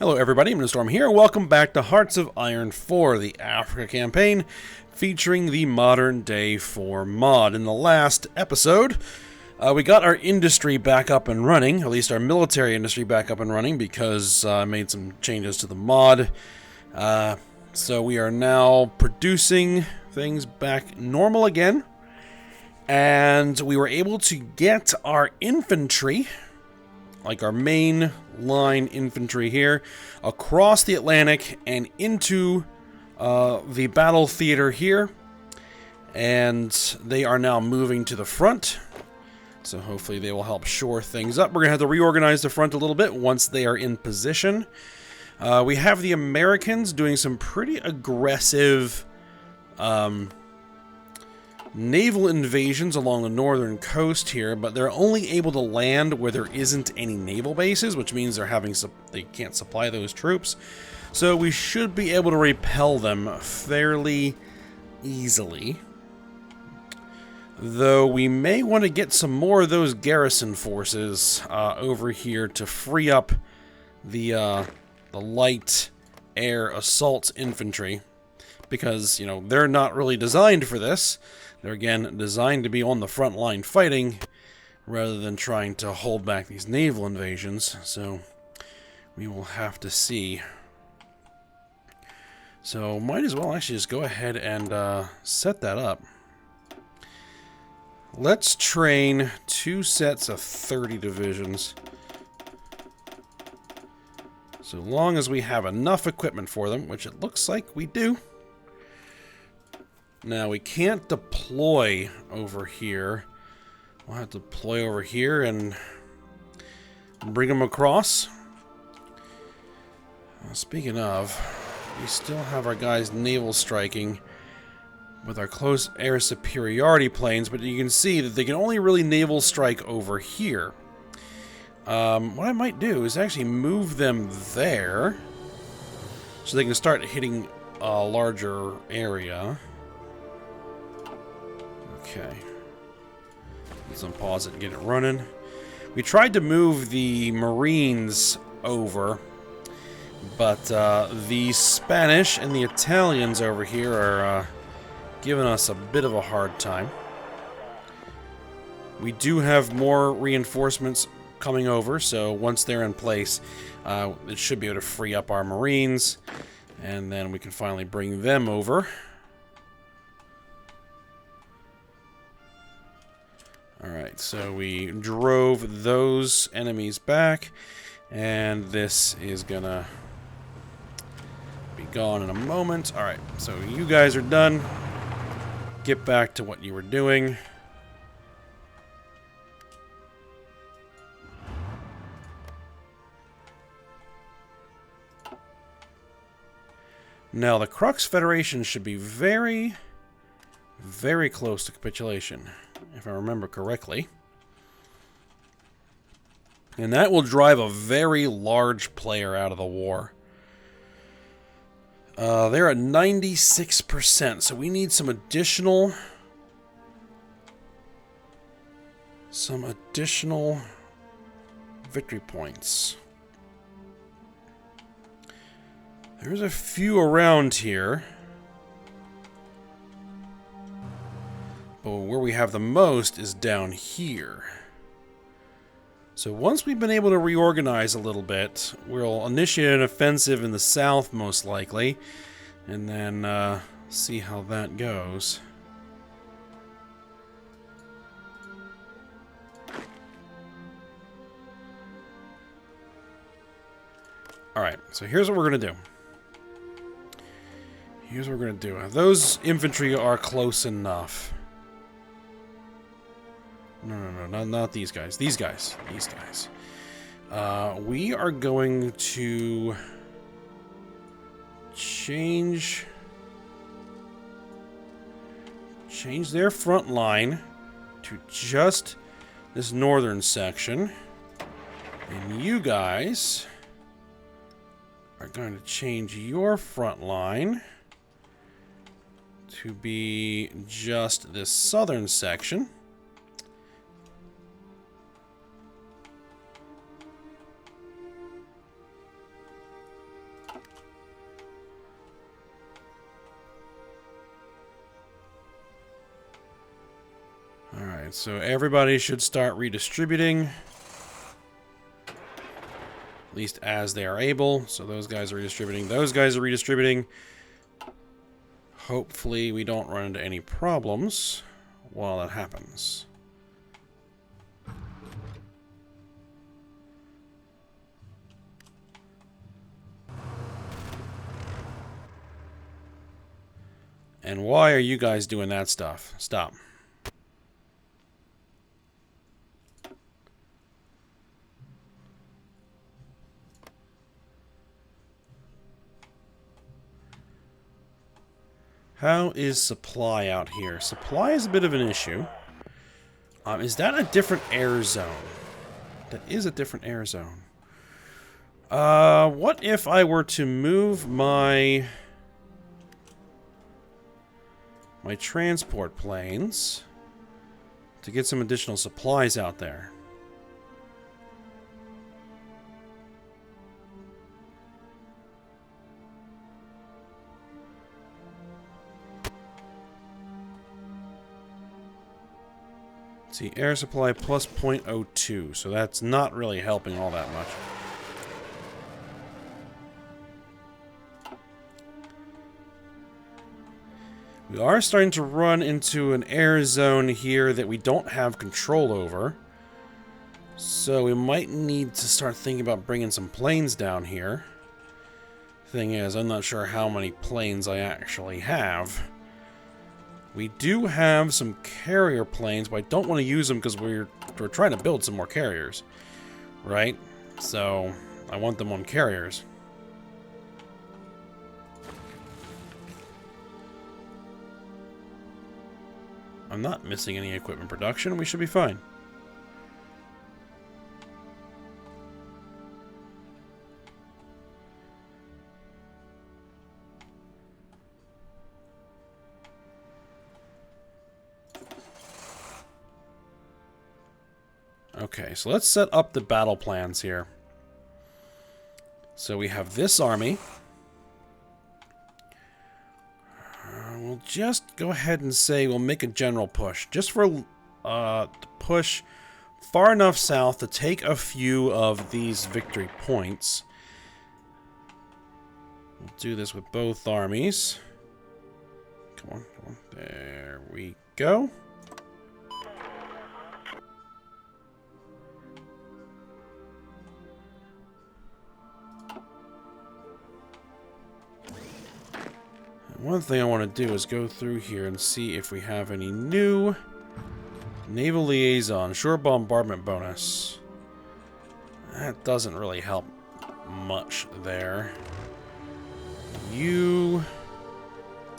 Hello everybody, I'm Storm here. Welcome back to Hearts of Iron 4, the Africa campaign, featuring the modern day 4 mod. In the last episode, we got our industry back up and running, at least our military industry back up and running, because I made some changes to the mod. So we are now producing things back normal again, and we were able to get our infantry, like our main line infantry here, across the Atlantic and into the battle theater here. And they are now moving to the front. So hopefully they will help shore things up. We're going to have to reorganize the front a little bit once they are in position. We have the Americans doing some pretty aggressive naval invasions along the northern coast here, but they're only able to land where there isn't any naval bases, which means they can't supply those troops. So we should be able to repel them fairly easily. Though we may want to get some more of those garrison forces over here to free up the light air assault infantry, because, you know, they're not really designed for this. They're, again, designed to be on the front line fighting, rather than trying to hold back these naval invasions. So, we will have to see. So, might as well actually just go ahead and set that up. Let's train 2 sets of 30 divisions. So long as we have enough equipment for them, which it looks like we do. Now, we can't deploy over here. We'll have to deploy over here and bring them across. Speaking of, we still have our guys naval striking with our close air superiority planes, but you can see that they can only really naval strike over here. What I might do is actually move them there so they can start hitting a larger area. Okay. Let's unpause it and get it running. We tried to move the Marines over, but the Spanish and the Italians over here are giving us a bit of a hard time. We do have more reinforcements coming over, so once they're in place, it should be able to free up our Marines, and then we can finally bring them over. Alright, so we drove those enemies back, and this is gonna be gone in a moment. Alright, so you guys are done. Get back to what you were doing. Now, the Crux Federation should be very, very close to capitulation, if I remember correctly. And that will drive a very large player out of the war. They're at 96%, so we need some additional victory points. There's a few around here, but where we have the most is down here. So once we've been able to reorganize a little bit, we'll initiate an offensive in the south, most likely, and then see how that goes. Alright, so here's what we're going to do. Here's what we're going to do. Those infantry are close enough. No, not these guys. These guys. We are going to change their front line to just this northern section. And you guys are going to change your front line to be just this southern section. Alright, so everybody should start redistributing. At least as they are able. So those guys are redistributing. Those guys are redistributing. Hopefully we don't run into any problems while that happens. And why are you guys doing that stuff? Stop. How is supply out here? Supply is a bit of an issue. Is that a different air zone? That is a different air zone. What if I were to move my transport planes to get some additional supplies out there? See, air supply plus 0.02, so that's not really helping all that much. We are starting to run into an air zone here that we don't have control over. So we might need to start thinking about bringing some planes down here. Thing is, I'm not sure how many planes I actually have. We do have some carrier planes, but I don't want to use them because we're trying to build some more carriers, right? So I want them on carriers. I'm not missing any equipment production. We should be fine. Okay, so let's set up the battle plans here. So we have this army. We'll just go ahead and say we'll make a general push. Just for to push far enough south to take a few of these victory points. We'll do this with both armies. Come on, come on. There we go. One thing I want to do is go through here and see if we have any new naval liaison, shore bombardment bonus. That doesn't really help much there. You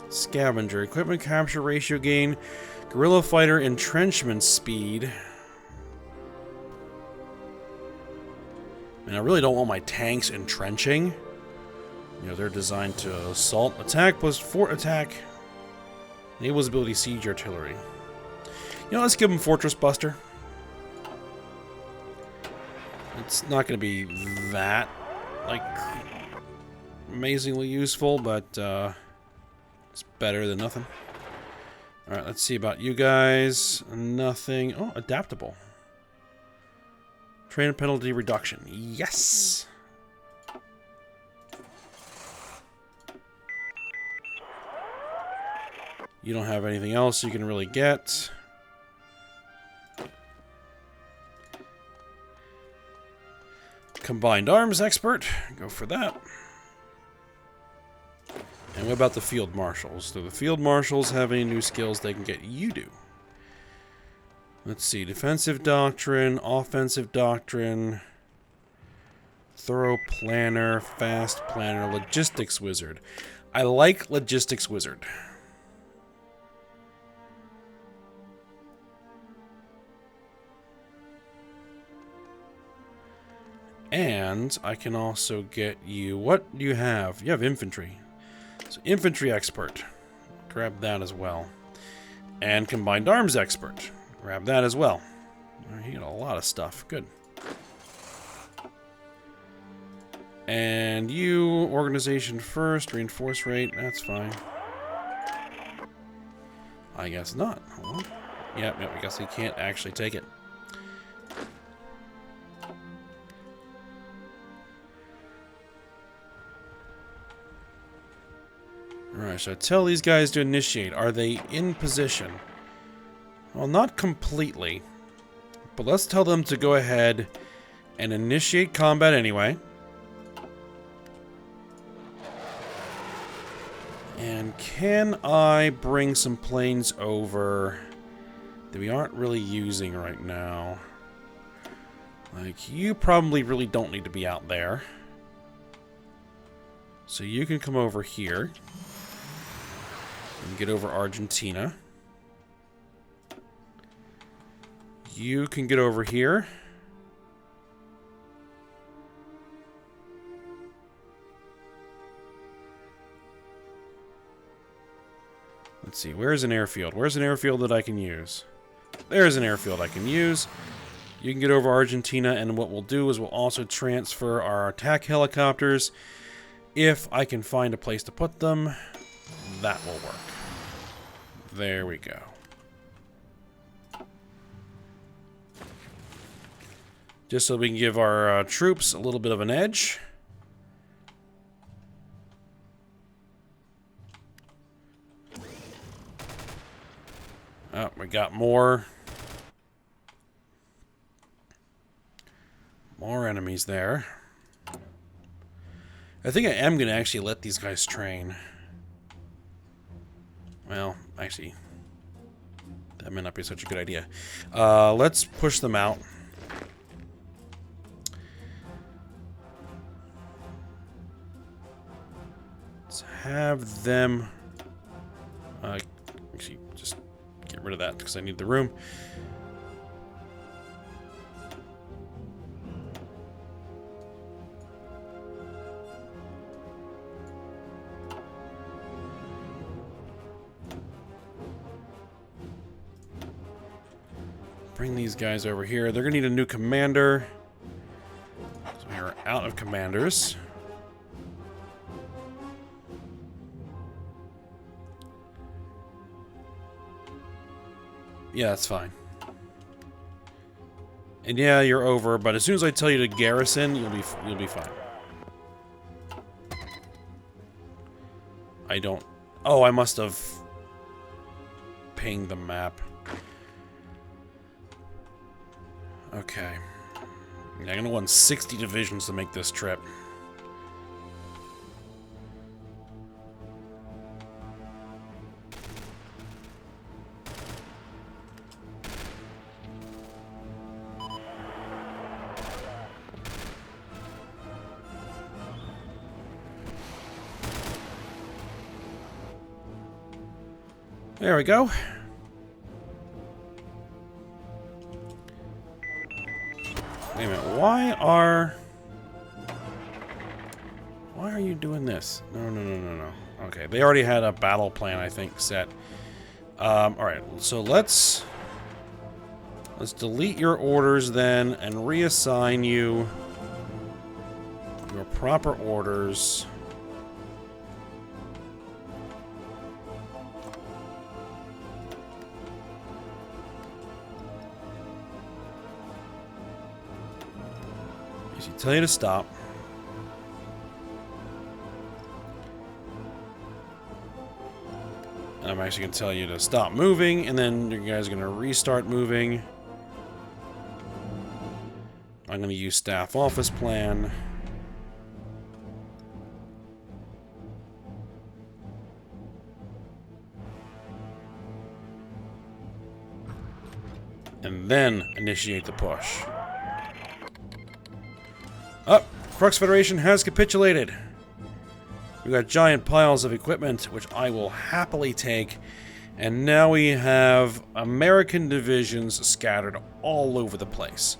scavenger, equipment capture ratio gain, guerrilla fighter entrenchment speed. And I really don't want my tanks entrenching. You know, they're designed to assault. Attack plus fort attack. Enables ability siege artillery. You know, let's give them Fortress Buster. It's not going to be that, like, amazingly useful, but it's better than nothing. Alright, let's see about you guys. Nothing. Oh, adaptable. Train penalty reduction. Yes! You don't have anything else you can really get. Combined arms expert. Go for that. And what about the field marshals? Do the field marshals have any new skills they can get? You do. Let's see. Defensive doctrine, offensive doctrine, thorough planner, fast planner, logistics wizard. I like logistics wizard. And I can also get you... What do you have? You have infantry. So infantry expert. Grab that as well. And combined arms expert. Grab that as well. You got a lot of stuff. Good. And you, organization first, reinforce rate, that's fine. I guess not. Hold on. Yep, I guess he can't actually take it. Alright, so tell these guys to initiate. Are they in position? Well, not completely. But let's tell them to go ahead and initiate combat anyway. And can I bring some planes over that we aren't really using right now? Like, you probably really don't need to be out there. So you can come over here. And get over Argentina. You can get over here. Let's see, where's an airfield? Where's an airfield that I can use? There's an airfield I can use. You can get over Argentina, and what we'll do is we'll also transfer our attack helicopters. If I can find a place to put them, that will work. There we go. Just so we can give our troops a little bit of an edge. Oh, we got more enemies there. I think I am going to actually let these guys train. Well, actually, that may not be such a good idea. Let's push them out. Let's have them... actually, just get rid of that because I need the room. Bring these guys over here. They're going to need a new commander. So we are out of commanders. Yeah, that's fine. And yeah, you're over, but as soon as I tell you to garrison, you'll be fine. I don't... Oh, I must have pinged the map. Okay. I'm gonna want 60 divisions to make this trip. There we go. Wait a minute, why are you doing this? No. Okay, they already had a battle plan, I think, set. Alright, so let's delete your orders then and reassign you your proper orders. Tell you to stop. And I'm actually going to tell you to stop moving, and then you guys are going to restart moving. I'm going to use staff office plan. And then initiate the push. Up! Crux Federation has capitulated. We've got giant piles of equipment, which I will happily take. And now we have American divisions scattered all over the place.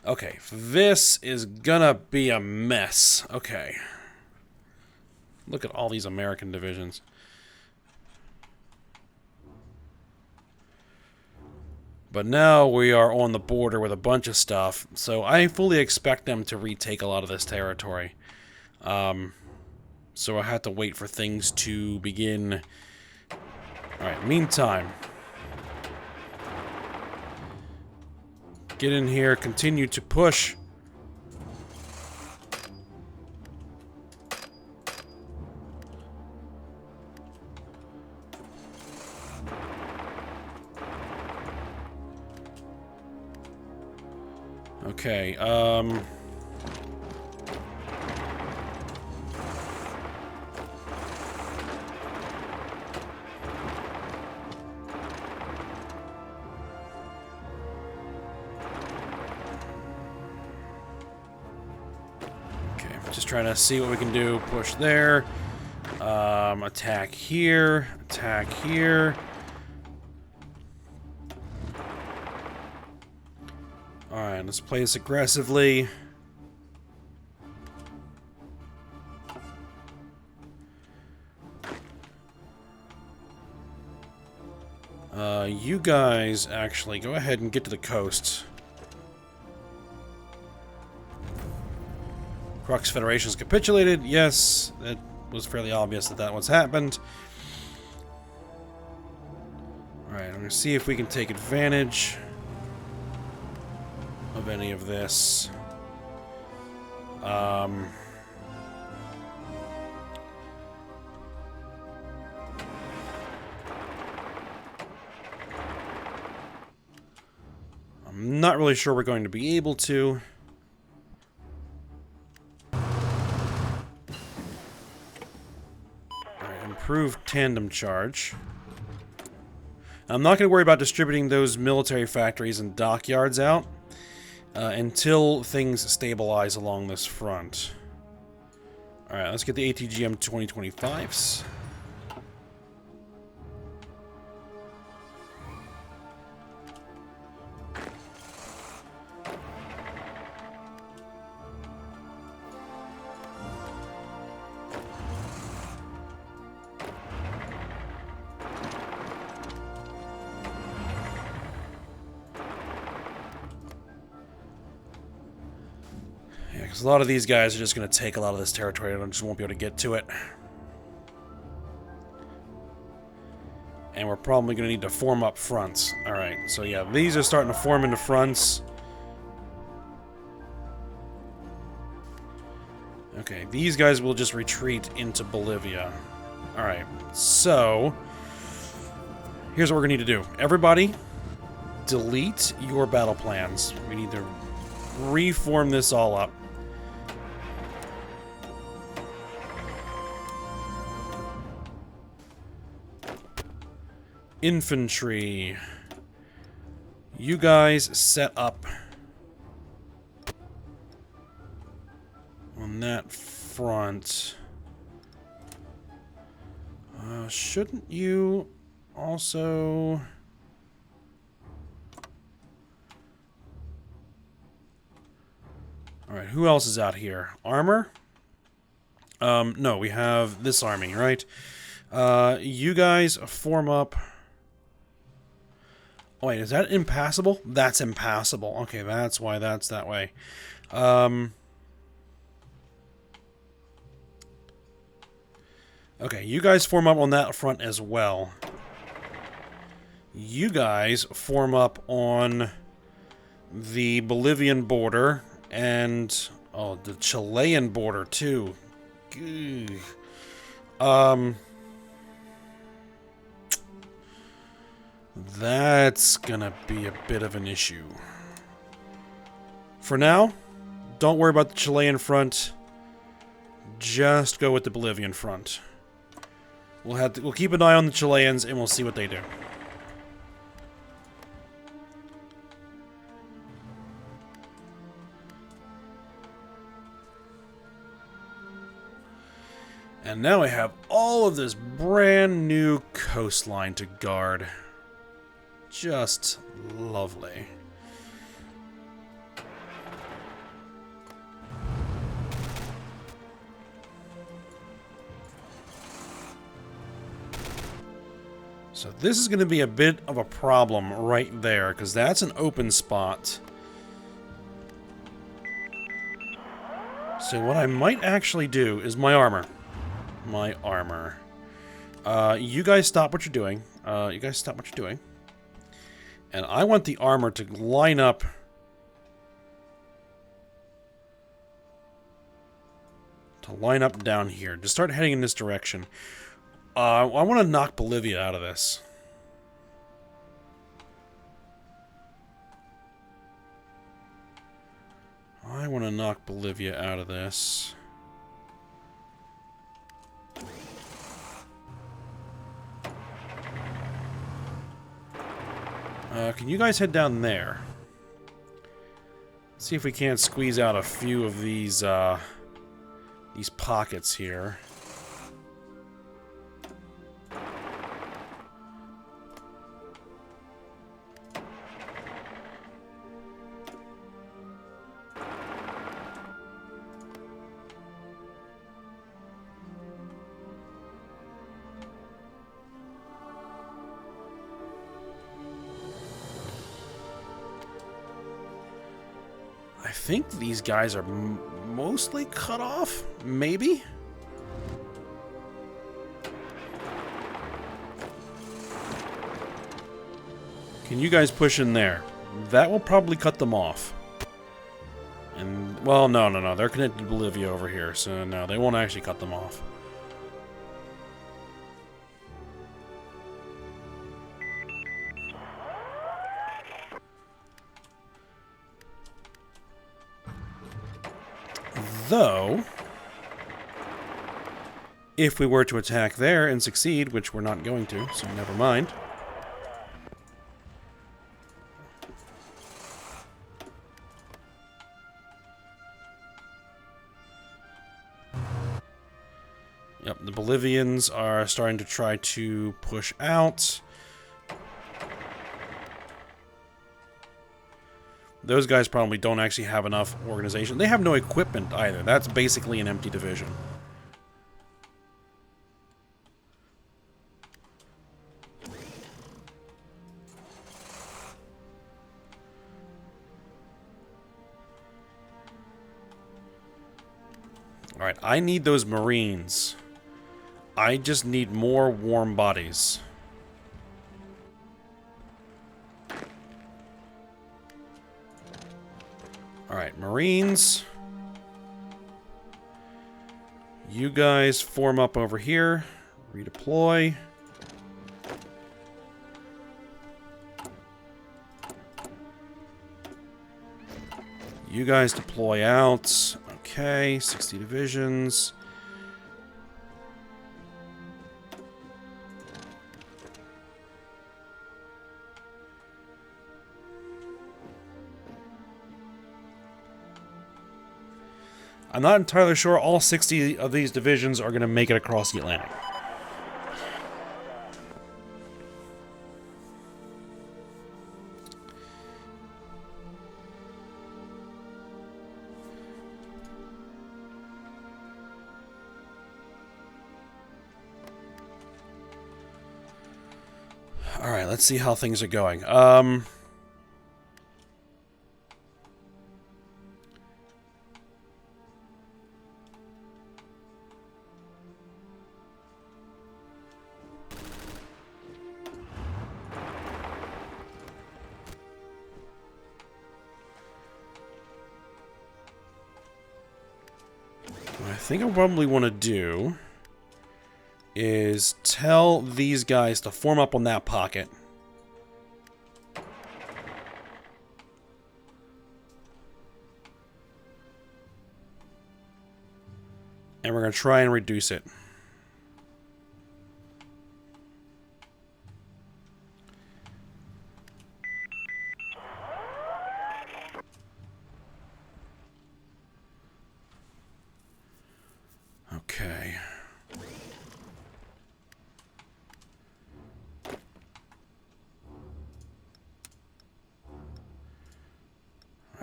Okay, this is gonna be a mess. Okay. Look at all these American divisions. But now we are on the border with a bunch of stuff, so I fully expect them to retake a lot of this territory. So I have to wait for things to begin. Alright, meantime. Get in here, continue to push. Okay, just trying to see what we can do. Push there. Attack here. Attack here. Alright, let's play this aggressively. You guys actually go ahead and get to the coast. Crux Federation's capitulated. Yes, it was fairly obvious that that was happened. Alright, I'm going to see if we can take advantage of any of this. I'm not really sure we're going to be able to. Alright, improved tandem charge. I'm not going to worry about distributing those military factories and dockyards out until things stabilize along this front. Alright, let's get the ATGM 2025s. Because a lot of these guys are just going to take a lot of this territory and I just won't be able to get to it. And we're probably going to need to form up fronts. Alright, so yeah, these are starting to form into fronts. Okay, these guys will just retreat into Bolivia. Alright, so here's what we're going to need to do. Everybody, delete your battle plans. We need to reform this all up. Infantry. You guys set up on that front. Shouldn't you also... Alright, who else is out here? Armor? No, we have this army, right? You guys form up... Oh, wait, is that impassable? That's impassable. Okay, that's why that's that way. Okay, you guys form up on that front as well. You guys form up on the Bolivian border and... Oh, the Chilean border, too. That's gonna be a bit of an issue. For now, don't worry about the Chilean front. Just go with the Bolivian front. We'll keep an eye on the Chileans and we'll see what they do. And now I have all of this brand new coastline to guard. Just lovely. So this is going to be a bit of a problem right there, because that's an open spot. So what I might actually do is my armor. My armor. You guys stop what you're doing. And I want the armor to line up... down here. Just start heading in this direction. I want to knock Bolivia out of this. I want to knock Bolivia out of this. Can you guys head down there? See if we can't squeeze out a few of these pockets here. I think these guys are mostly cut off, maybe? Can you guys push in there? That will probably cut them off. And, well, no. They're connected to Bolivia over here, so no, they won't actually cut them off. Though, if we were to attack there and succeed, which we're not going to, so never mind. Yep, the Bolivians are starting to try to push out. Those guys probably don't actually have enough organization. They have no equipment either. That's basically an empty division. Alright, I need those Marines. I just need more warm bodies. Alright, Marines. You guys form up over here. Redeploy. You guys deploy out. Okay, 60 divisions. I'm not entirely sure all 60 of these divisions are going to make it across the Atlantic. Alright, let's see how things are going. I think I probably want to do is tell these guys to form up on that pocket. And we're going to try and reduce it. Okay.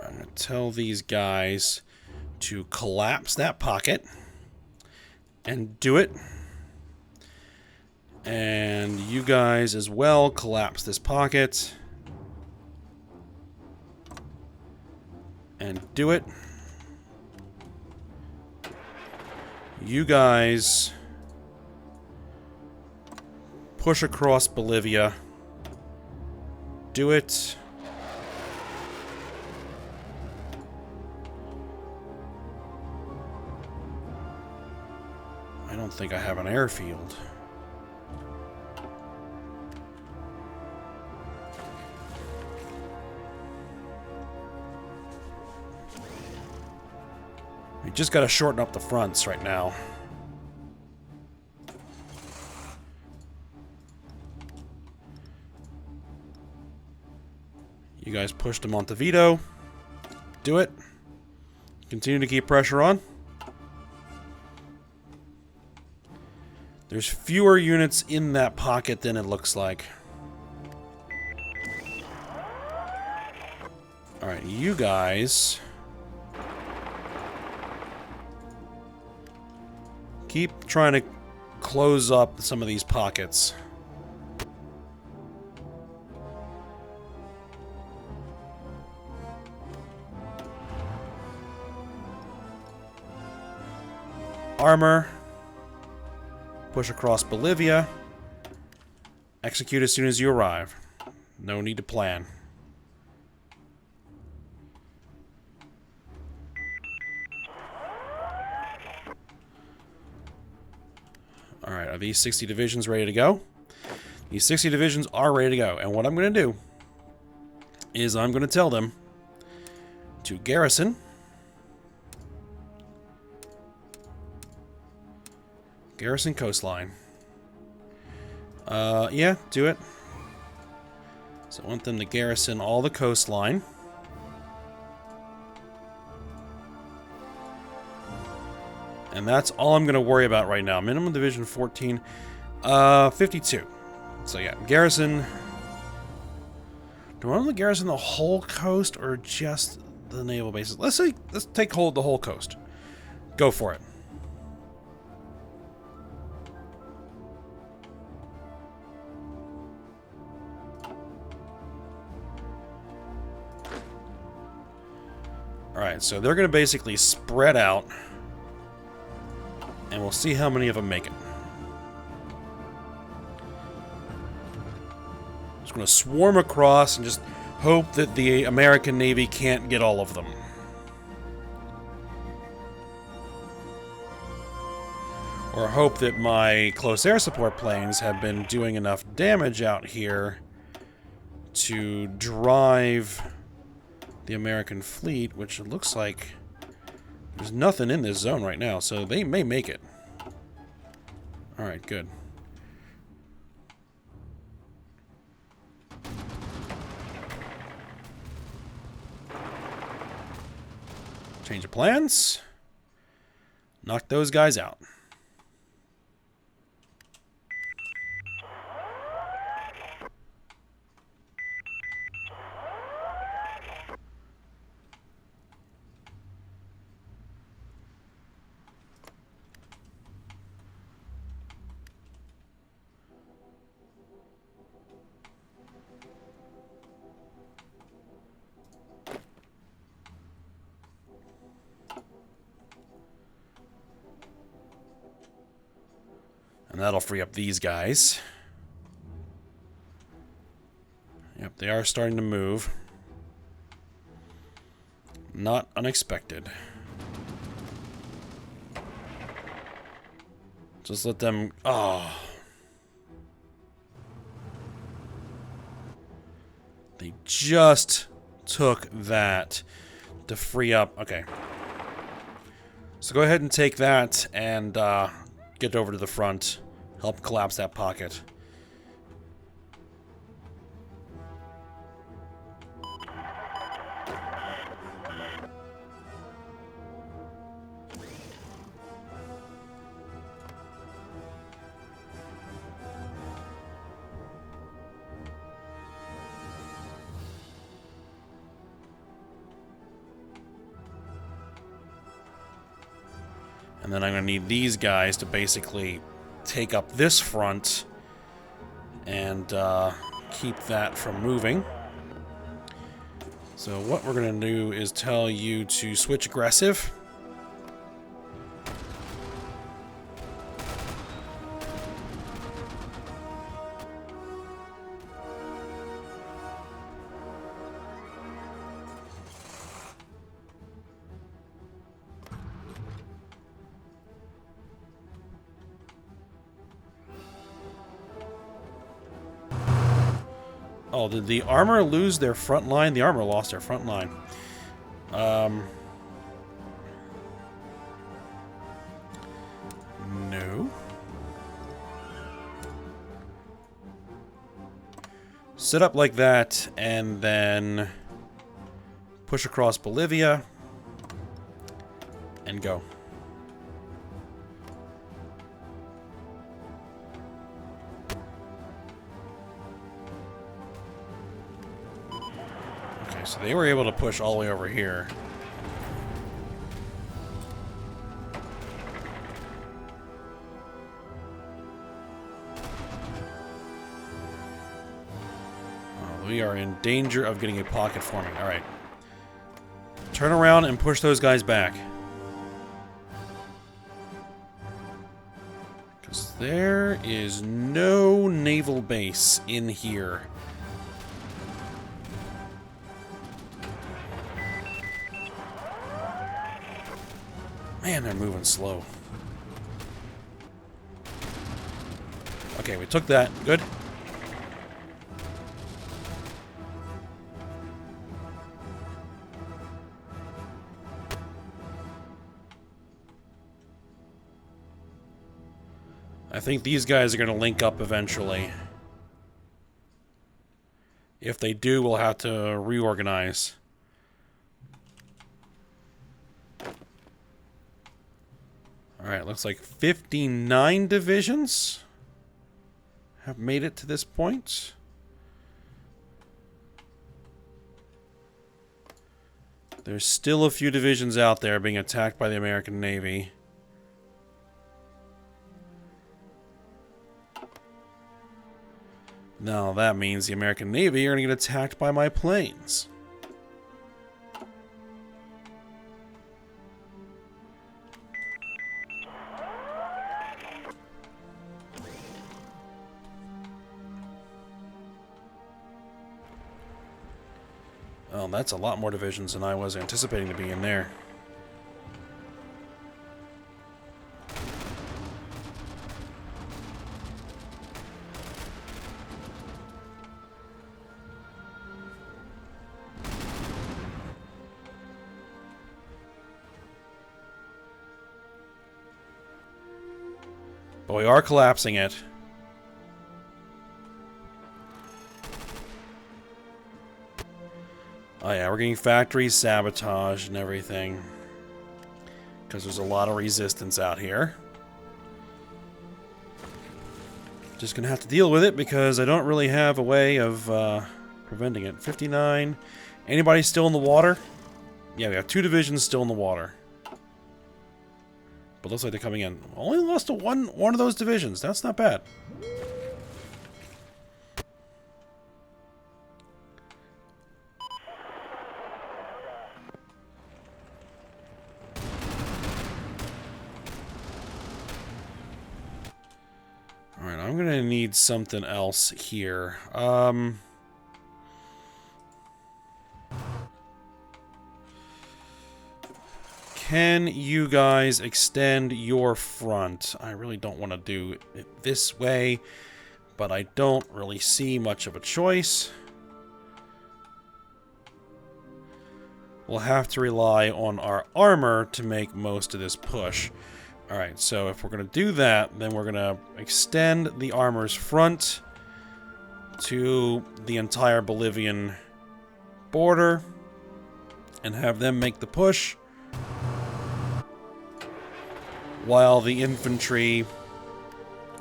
I'm going to tell these guys to collapse that pocket and do it. And you guys as well collapse this pocket and do it. You guys push across Bolivia. Do it. I don't think I have an airfield. We just gotta shorten up the fronts right now. You guys push to Montevideo. Do it. Continue to keep pressure on. There's fewer units in that pocket than it looks like. Alright, you guys keep trying to close up some of these pockets. Armor. Push across Bolivia. Execute as soon as you arrive. No need to plan. Alright, are these 60 divisions ready to go? These 60 divisions are ready to go. And what I'm going to do is I'm going to tell them to garrison coastline. Yeah, do it. So I want them to garrison all the coastline. And that's all I'm going to worry about right now. Minimum division 14. 52. So yeah, garrison. Do I want to garrison the whole coast or just the naval bases? Let's take hold of the whole coast. Go for it. Alright, so they're going to basically spread out. And we'll see how many of them make it. Just going to swarm across and just hope that the American Navy can't get all of them. Or hope that my close air support planes have been doing enough damage out here to drive the American fleet, which it looks like there's nothing in this zone right now, so they may make it. Alright, good. Change of plans. Knock those guys out. And that'll free up these guys. Yep, they are starting to move. Not unexpected. Just let them... Oh. They just took that to free up... Okay. So go ahead and take that and get over to the front. Help collapse that pocket. And then I'm going to need these guys to basically take up this front and keep that from moving. So what we're going to do is tell you to switch aggressive. Oh, did the armor lose their front line? The armor lost their front line. No. Set up like that, and then push across Bolivia, and go. Okay, so they were able to push all the way over here. We are in danger of getting a pocket forming. Alright. Turn around and push those guys back. Because there is no naval base in here. Man, they're moving slow. Okay, we took that. Good. I think these guys are going to link up eventually. If they do, we'll have to reorganize. Alright, looks like 59 divisions have made it to this point. There's still a few divisions out there being attacked by the American Navy. Now that means the American Navy are going to get attacked by my planes. Oh, that's a lot more divisions than I was anticipating to be in there. But we are collapsing it. Oh yeah, we're getting factories sabotaged and everything. Because there's a lot of resistance out here. Just gonna have to deal with it because I don't really have a way of preventing it. 59. Anybody still in the water? Yeah, we have 2 divisions still in the water. But looks like they're coming in. Only lost to one of those divisions. That's not bad. Alright, I'm gonna need something else here. Can you guys extend your front? I really don't want to do it this way, but I don't really see much of a choice. We'll have to rely on our armor to make most of this push. Alright, so if we're going to do that, then we're going to extend the armor's front to the entire Bolivian border and have them make the push, while the infantry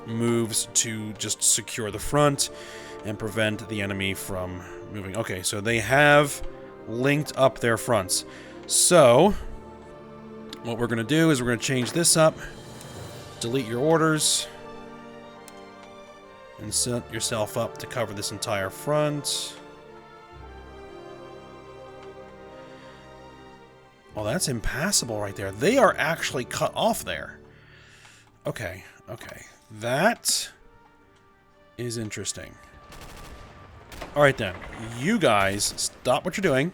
moves to just secure the front and prevent the enemy from moving. Okay, so they have linked up their fronts. So, what we're going to do is we're going to change this up, delete your orders, and set yourself up to cover this entire front. Well, that's impassable right there. They are actually cut off there. Okay, okay. That is interesting. Alright then. You guys, stop what you're doing.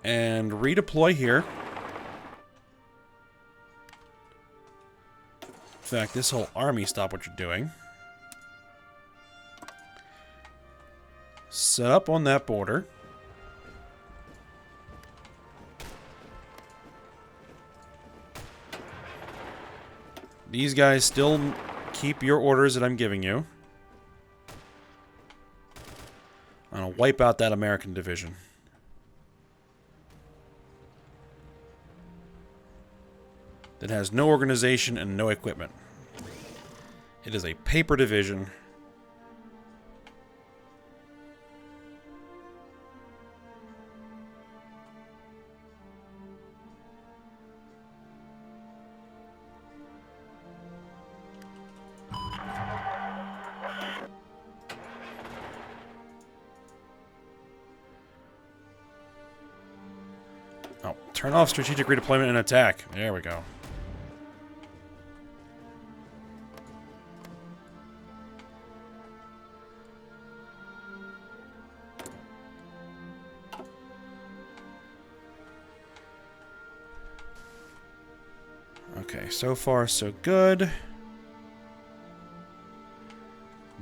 And redeploy here. In fact, this whole army, stop what you're doing. set up on that border. These guys still keep your orders that I'm giving you. I'm gonna wipe out that American division. That has no organization and no equipment. It is a paper division. Oh, turn off strategic redeployment and attack. There we go. Okay, so far so good.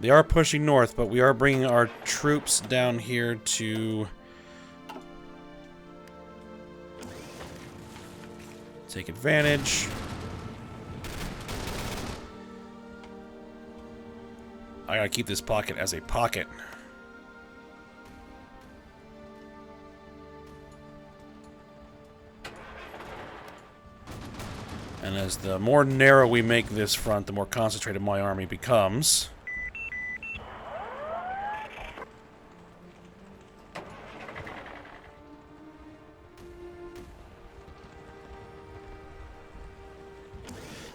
They are pushing north, but we are bringing our troops down here to take advantage. I gotta keep this pocket as a pocket. And as the more narrow we make this front, the more concentrated my army becomes.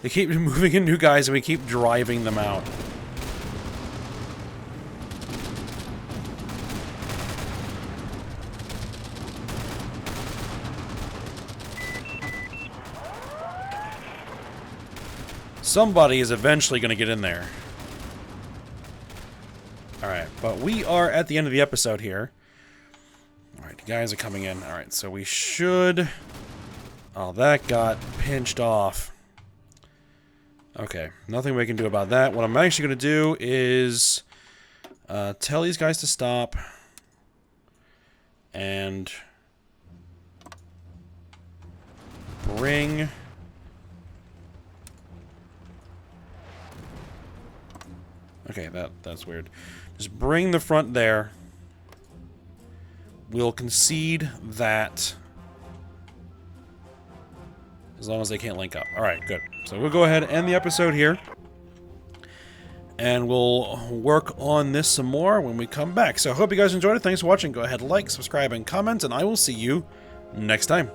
They keep moving in new guys and we keep driving them out. Somebody is eventually going to get in there. Alright, but we are at the end of the episode here. Alright, the guys are coming in. Alright, so we should... Oh, that got pinched off. Okay, nothing we can do about that. What I'm actually going to do is tell these guys to stop. And bring... Okay, that's weird. Just bring the front there. We'll concede that. As long as they can't link up. Alright, good. So we'll go ahead and end the episode here. And we'll work on this some more when we come back. So I hope you guys enjoyed it. Thanks for watching. Go ahead, like, subscribe, and comment. And I will see you next time.